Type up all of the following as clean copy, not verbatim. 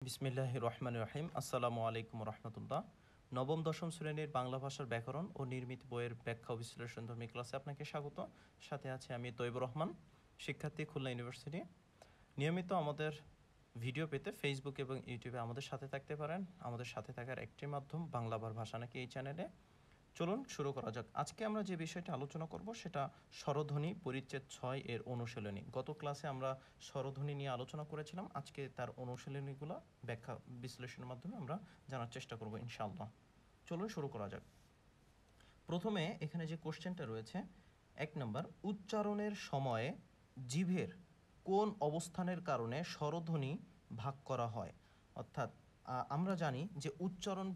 বিসমিল্লাহির রহমানির রহিম। আসসালামু আলাইকুম রহমতুল্লাহ। নবম দশম শ্রেণীর বাংলা ভাষার ব্যাকরণ ও নির্মিত বইয়ের ব্যাখ্যা ও বিশ্লেষণধর্মী ক্লাসে আপনাকে স্বাগত। সাথে আছে আমি তৈবুর রহমান, শিক্ষার্থী, খুলনা ইউনিভার্সিটি। নিয়মিত আমাদের ভিডিও পেতে ফেসবুক এবং ইউটিউবে আমাদের সাথে থাকতে পারেন। আমাদের সাথে থাকার একটি মাধ্যম বাংলা ভাষা নাকি এই চ্যানেলে। চলুন শুরু করা যাক। আজকে আমরা যে বিষয়টা আলোচনা করব সেটা স্বরধ্বনি পরিচ্ছেদ 6 এর অনুশীলনী। গত ক্লাসে আমরা স্বরধ্বনি নিয়ে আলোচনা করেছিলাম। আজকে তার অনুশীলনীগুলো ব্যাখ্যা বিশ্লেষণের মাধ্যমে আমরা জানার চেষ্টা করব ইনশাআল্লাহ। চলুন শুরু করা যাক। প্রথমে এখানে যে কোশ্চেনটা রয়েছে, 1 নম্বর, উচ্চারণের সময়ে জিভের কোন অবস্থানের কারণে স্বরধ্বনি ভাগ করা হয়? অর্থাৎ আমরা জানি যে উচ্চারণ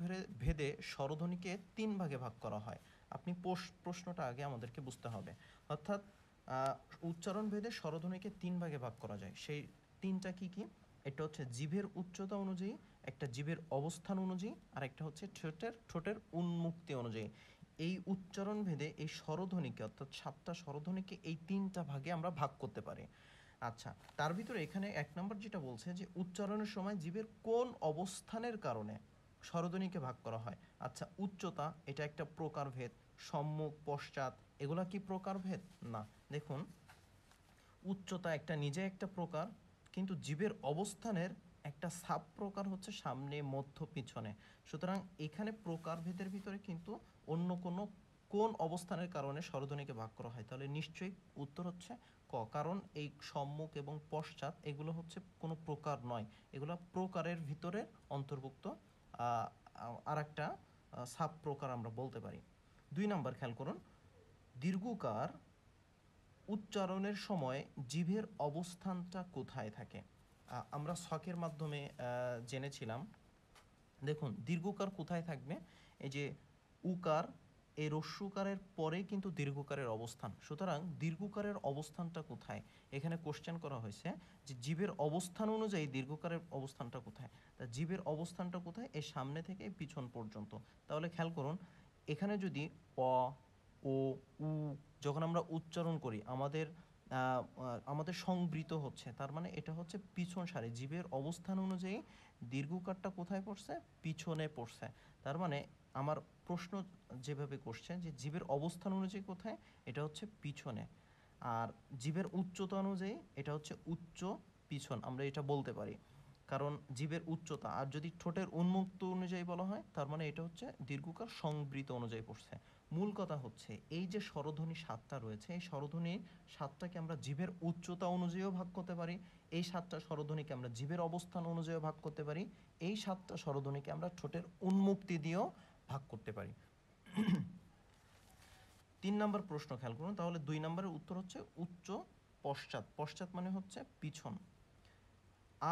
ভেদে স্বরধ্বনিকে 3 ভাগে ভাগ করা হয়। আপনি প্রশ্নটা আগে আমাদেরকে বুঝতে হবে। অর্থাৎ উচ্চারণ ভেদে স্বরধ্বনিকে 3 ভাগে ভাগ করা যায়। সেই 3টা কি কি? এটা হচ্ছে জিভের উচ্চতা অনুযায়ী, একটা জিভের অবস্থান অনুযায়ী, আর একটা হচ্ছে ঠোঁটের উন্মুক্তি অনুযায়ী। এই উচ্চারণ ভেদে এই স্বরধ্বনিকে, অর্থাৎ 7টা স্বরধ্বনিকে এই 3টা ভাগে আমরা ভাগ করতে পারি। আচ্ছা, তার ভিতরে এখানে 1 নম্বর যেটা বলছে যে উচ্চারণের সময় জিভের কোন অবস্থানের কারণে স্বরধ্বনিকে ভাগ করা হয়। আচ্ছা, উচ্চতা এটা একটা প্রকারভেদ, সম্মুখ, পশ্চাৎ এগুলা কি প্রকারভেদ? না। দেখুন, উচ্চতা একটা নিজে একটা প্রকার, কিন্তু জীবের অবস্থানের একটা সাব প্রকার হচ্ছে সামনে, মধ্য, পিছনে। সুতরাং এখানে প্রকারভেদের ভিতরে কিন্তু অন্য কোন অবস্থানের কারণে স্বরধ্বনিকে ভাগ করা হয়? তাহলে নিশ্চয়ই উত্তর হচ্ছে ক, কারণ এই সম্মুখ এবং পশ্চাৎ এগুলো হচ্ছে কোনো প্রকার নয়, এগুলো প্রকারের ভিতরে অন্তর্ভুক্ত আর একটা সাব প্রকার আমরা বলতে পারি। 2 নম্বর খেয়াল করুন, দীর্ঘকার উচ্চারণের সময় জিভের অবস্থানটা কোথায় থাকে? আমরা ছকের মাধ্যমে জেনেছিলাম। দেখুন, দীর্ঘকার কোথায় থাকবে? এই যে উকার, এই রস্যুকারের পরে কিন্তু দীর্ঘকারের অবস্থান। সুতরাং দীর্ঘকারের অবস্থানটা কোথায়? এখানে কোশ্চেন করা হয়েছে যে জীবের অবস্থান অনুযায়ী দীর্ঘকারের অবস্থানটা কোথায়। তা জীবের অবস্থানটা কোথায়? এই সামনে থেকে পিছন পর্যন্ত। তাহলে খেয়াল করুন, এখানে যদি অ, ও, উ যখন আমরা উচ্চারণ করি আমাদের সংবৃত হচ্ছে, তার মানে এটা হচ্ছে পিছন সারি। জীবের অবস্থান অনুযায়ী দীর্ঘকারটা কোথায় পড়ছে? পিছনে পড়ছে। তার মানে আমার প্রশ্ন যেভাবে করছে যে জীবের অবস্থান অনুযায়ী কোথায়, এটা হচ্ছে পিছনে। আর জীবের উচ্চতা অনুযায়ী এটা হচ্ছে উচ্চ পিছন, আমরা এটা বলতে পারি, কারণ জীবের উচ্চতা। আর যদি ঠোঁটের উন্মুক্ত অনুযায়ী বলা হয়, তার মানে এটা হচ্ছে দীর্ঘকার সংবৃত অনুযায়ী পড়ছে। মূল কথা হচ্ছে এই যে স্বরধ্বনি 7টা রয়েছে, এই স্বরধ্বনি 7টাকে আমরা জীবের উচ্চতা অনুযায়ীও ভাগ করতে পারি, এই 7টা স্বরধ্বনিকে আমরা জীবের অবস্থান অনুযায়ী ভাগ করতে পারি, এই 7টা স্বরধ্বনিকে আমরা ঠোঁটের উন্মুক্তি দিয়েও ভাগ করতে পারি। 3 নম্বর প্রশ্ন খেয়াল করুন, তাহলে 2 নম্বরের উত্তর হচ্ছে উচ্চ পশ্চাৎ। পশ্চাৎ মানে হচ্ছে পিছন।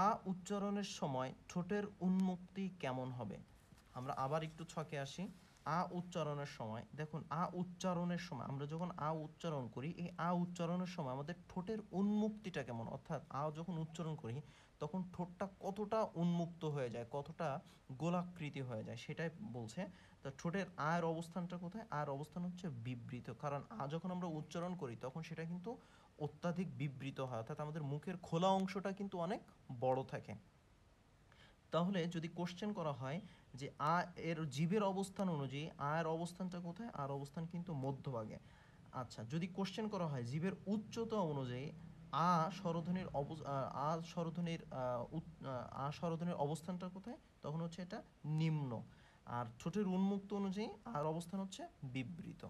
আ উচ্চারণের সময় ঠোঁটের উন্মুক্তি কেমন হবে? আমরা আবার একটু ছকে আসি। আ উচ্চারণের সময় দেখুন, আ উচ্চারণের সময় আমরা যখন আ উচ্চারণ করি, এই আ উচ্চারণের সময় আমাদের ঠোঁটের উন্মুক্তিটা কেমন? অর্থাৎ আ যখন উচ্চারণ করি তখন ঠোঁটটা কতটা উন্মুক্ত হয়ে যায়, কতটা গোলাকৃতি হয়ে যায়, সেটাই বলছে। তা ঠোঁটের আয়ের অবস্থানটা কোথায়? আয়ের অবস্থান হচ্ছে বিবৃত, কারণ আ যখন আমরা উচ্চারণ করি তখন সেটা কিন্তু অত্যাধিক বিবৃত হয়, অর্থাৎ আমাদের মুখের খোলা অংশটা কিন্তু অনেক বড় থাকে। তাহলে যদি কোশ্চেন করা হয় যে আ এর জীবের অবস্থান অনুযায়ী আয়ের অবস্থানটা কোথায়? আর অবস্থান কিন্তু মধ্যভাগে। আচ্ছা, যদি কোশ্চেন করা হয় জীবের উচ্চতা অনুযায়ী আ স্বরধ্বনির অবস্থানটা কোথায়? তখন হচ্ছে এটা নিম্ন। আর ঠোঁটের উন্মুক্ত অনুযায়ী আর অবস্থান হচ্ছে বিবৃত।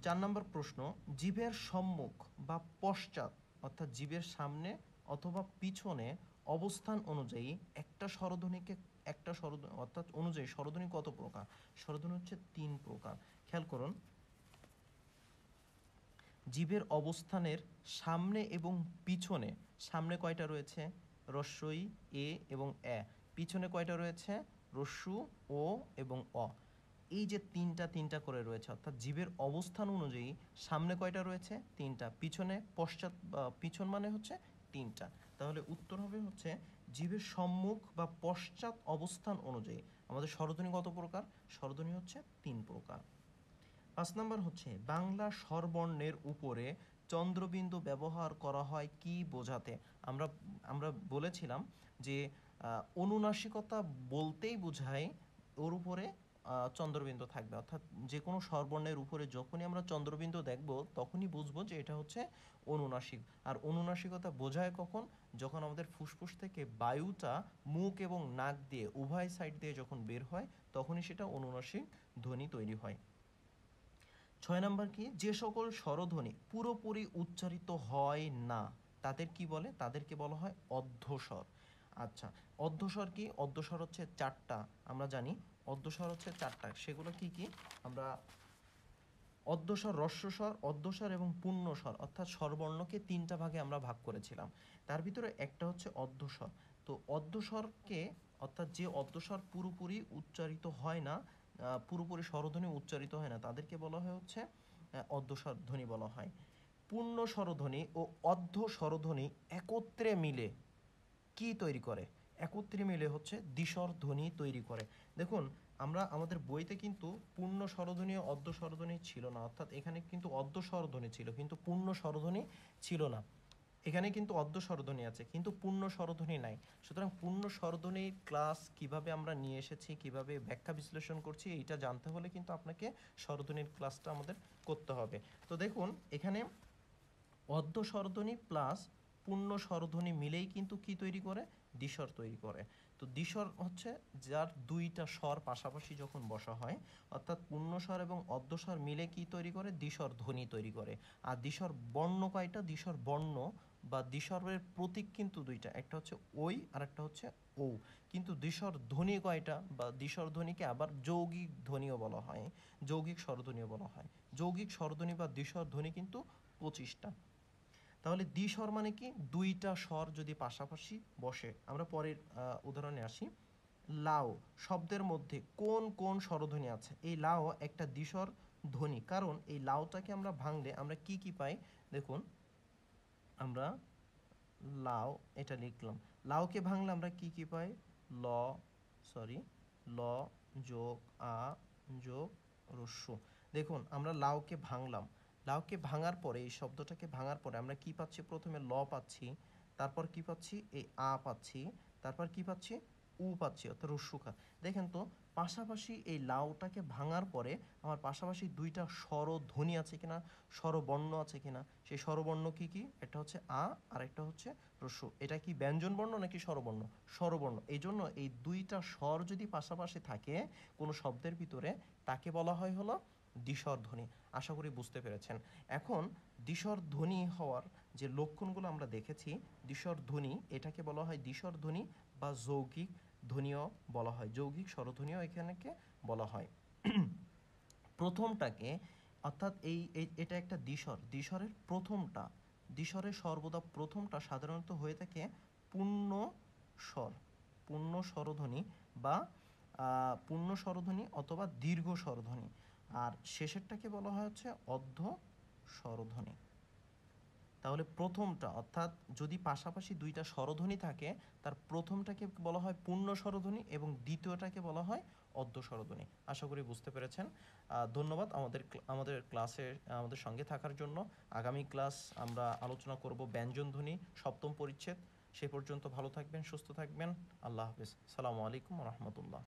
4 নম্বর প্রশ্ন, জিভের সম্মুখ বা পশ্চাৎ, অর্থাৎ জিভের সামনে অথবা পিছনে অবস্থান অনুযায়ী একটা স্বরধ্বনিকে অর্থাৎ অনুযায়ী স্বরধ্বনি কত প্রকার? স্বরধ্বনি হচ্ছে 3 প্রকার। খেয়াল করুন, জিভের অবস্থানের সামনে এবং পিছনে, সামনে কয়টা রয়েছে? রস্বই, এ এবং এ। পিছনে কয়টা রয়েছে? রস্যু, ও এবং অ। এই যে তিনটা করে রয়েছে, অর্থাৎ জীবের অবস্থান অনুযায়ী সামনে কয়টা রয়েছে? 3টা, পিছনে পশ্চাৎ পিছন মানে হচ্ছে 3টা। তাহলে উত্তর হবে হচ্ছে জীবের সম্মুখ বা পশ্চাৎ অবস্থান অনুযায়ী আমাদের স্বরধ্বনি কত প্রকার? স্বরধ্বনি হচ্ছে 3 প্রকার। 5 নম্বর হচ্ছে বাংলা স্বরবর্ণের উপরে চন্দ্রবিন্দু ব্যবহার করা হয় কি বোঝাতে? আমরা আমরা বলেছিলাম যে অনুনাসিকতা বলতেই বোঝায় ওর উপরে চন্দ্রবিন্দু থাকবে, অর্থাৎ যে কোনো স্বরবর্ণের উপরে যখনই আমরা চন্দ্রবিন্দু দেখব তখনই বুঝবো যে এটা হচ্ছে অনুনাসিক। আর অনুনাসিকতা বোঝায় কখন? যখন আমাদের ফুসফুস থেকে বায়ুটা মুখ এবং নাক দিয়ে উভয় সাইড দিয়ে যখন বের হয় তখনই সেটা অনুনাসিক ধ্বনি তৈরি হয়। 6 নাম্বার কি? যে সকল স্বরধ্বনি পুরোপুরি উচ্চারিত হয় না তাদের কি বলে? তাদেরকে বলা হয় অর্ধস্বর। আচ্ছা, অর্ধস্বর কি? অর্ধস্বর হচ্ছে 4টা, আমরা জানি অর্ধস্বর হচ্ছে 4টা। সেগুলো কি কি? আমরা অর্ধস্বর, হ্রস্বস্বর, অর্ধস্বর এবং পূর্ণস্বর, অর্থাৎ স্বরবর্ণকে 3টা ভাগে আমরা ভাগ করেছিলাম। তার ভিতরে একটা হচ্ছে অর্ধস্বর। তো অর্ধস্বরকে, অর্থাৎ যে অর্ধস্বর পুরোপুরি উচ্চারিত হয় না, পুরোপুরি স্বরধ্বনি উচ্চারিত হয় না, তাদেরকে বলা হয় হচ্ছে অর্ধস্বর ধ্বনি বলা হয়। পূর্ণ স্বরধ্বনি ও অর্ধ স্বরধ্বনি একত্রে মিলে কি তৈরি করে? একত্রে মিলে হচ্ছে দ্বিস্বর ধ্বনি তৈরি করে। দেখুন, আমরা আমাদের বইতে কিন্তু পূর্ণ স্বরধ্বনি ও অর্ধ স্বরধ্বনি ছিল না, অর্থাৎ এখানে কিন্তু অর্ধ স্বরধ্বনি ছিল কিন্তু পূর্ণ স্বরধ্বনি ছিল না। এখানে কিন্তু অর্ধ স্বরধ্বনি আছে কিন্তু পূর্ণ স্বরধ্বনি নাই। সুতরাং পূর্ণ স্বরধ্বনির ক্লাস কিভাবে আমরা নিয়ে এসেছি, কিভাবে ব্যাখ্যা বিশ্লেষণ করছি, এইটা জানতে হলে কিন্তু আপনাকে স্বরধ্বনির ক্লাসটা আমাদের করতে হবে। তো দেখুন, এখানে অর্ধ স্বরধ্বনি প্লাস পূর্ণ স্বরধ্বনি মিলেই কিন্তু কি তৈরি করে? দ্বিস্বর তৈরি করে। তো দ্বিস্বর হচ্ছে যার দুইটা স্বর পাশাপাশি যখন বসা হয়, অর্থাৎ পূর্ণ স্বর এবং অর্ধস্বর মিলে কি তৈরি করে? দ্বিস্বর ধ্বনি তৈরি করে। আর দ্বিস্বর বর্ণ কয়টা? দ্বিস্বর বর্ণ বা দ্বিস্বরের প্রতীক কিন্তু দুইটা, একটা হচ্ছে ওই আর একটা হচ্ছে ও। কিন্তু দ্বিস্বর ধ্বনি কয়টা? বা দ্বিস্বর ধ্বনিকে আবার যৌগিক ধ্বনিও বলা হয়, যৌগিক স্বরধ্বনিও বলা হয়। যৌগিক স্বরধ্বনি বা দ্বিস্বর ধ্বনি কিন্তু 25টা। তাহলে দ্বিস্বর মানে কি? দুইটা স্বর যদি পাশাপাশি বসে। আমরা পরের উদাহরণে আসি। লাও শব্দের মধ্যে কোন কোন স্বরধ্বনি আছে? এই লাও একটা দ্বিস্বর ধ্বনি, কারণ এই লাওটাকে আমরা ভাঙলে আমরা কি কি পাই? দেখুন, আমরা লাও এটা লিখলাম, লাওকে ভাঙলে আমরা কি কি পাই? ল, সরি, ল যোগ আ যোগ রস্যু। দেখুন, আমরা লাউকে ভাঙলাম, লাউকে ভাঙার পরে, এই শব্দটাকে ভাঙার পরে আমরা কি পাচ্ছি? প্রথমে ল পাচ্ছি, তারপর কি পাচ্ছি? এই আ পাচ্ছি, তারপর কি পাচ্ছি? উ পাচ্ছি, অর্থাৎ রস্যুকার। দেখেন তো, পাশাপাশি এই লাউটাকে ভাঙার পরে আমার পাশাপাশি দুইটা স্বরধ্বনি আছে কিনা, স্বরবর্ণ আছে কিনা। সেই স্বরবর্ণ কি কি? একটা হচ্ছে আ আর একটা হচ্ছে রস্যু। এটা কি ব্যঞ্জন বর্ণ নাকি স্বরবর্ণ? স্বরবর্ণ। এই জন্য এই দুইটা স্বর যদি পাশাপাশি থাকে কোনো শব্দের ভিতরে, তাকে বলা হয় হলো দ্বিস্বর ধ্বনি। আশা করি বুঝতে পেরেছেন। এখন দ্বিস্বর ধ্বনি হওয়ার যে লক্ষণগুলো আমরা দেখেছি, দ্বিস্বর ধ্বনি এটাকে বলা হয় দ্বিস্বর ধ্বনি বা যৌগিক ধ্বনিও বলা হয়, যৌগিক স্বরধ্বনিও এখানেকে বলা হয়। প্রথমটাকে, অর্থাৎ এটা একটা দ্বিস্বর, দ্বিস্বরের প্রথমটা, দ্বিস্বরের সর্বদা প্রথমটা সাধারণত হয়ে থাকে পূর্ণ স্বর, পূর্ণ স্বরধ্বনি বা পূর্ণ স্বরধ্বনি অথবা দীর্ঘ স্বরধ্বনি। আর শেষেরটাকে বলা হয় হচ্ছে অর্ধ স্বরধ্বনি। তাহলে প্রথমটা, অর্থাৎ যদি পাশাপাশি দুইটা স্বরধ্বনি থাকে, তার প্রথমটাকে বলা হয় পূর্ণ স্বরধ্বনি এবং দ্বিতীয়টাকে বলা হয় অর্ধ স্বরধ্বনি। আশা করি বুঝতে পেরেছেন। ধন্যবাদ আমাদের ক্লাসে আমাদের সঙ্গে থাকার জন্য। আগামী ক্লাস আমরা আলোচনা করব ব্যঞ্জন ধ্বনি, 7ম পরিচ্ছেদ। সে পর্যন্ত ভালো থাকবেন, সুস্থ থাকবেন। আল্লাহ হাফেজ। সালামু আলাইকুম রহমতুল্লাহ।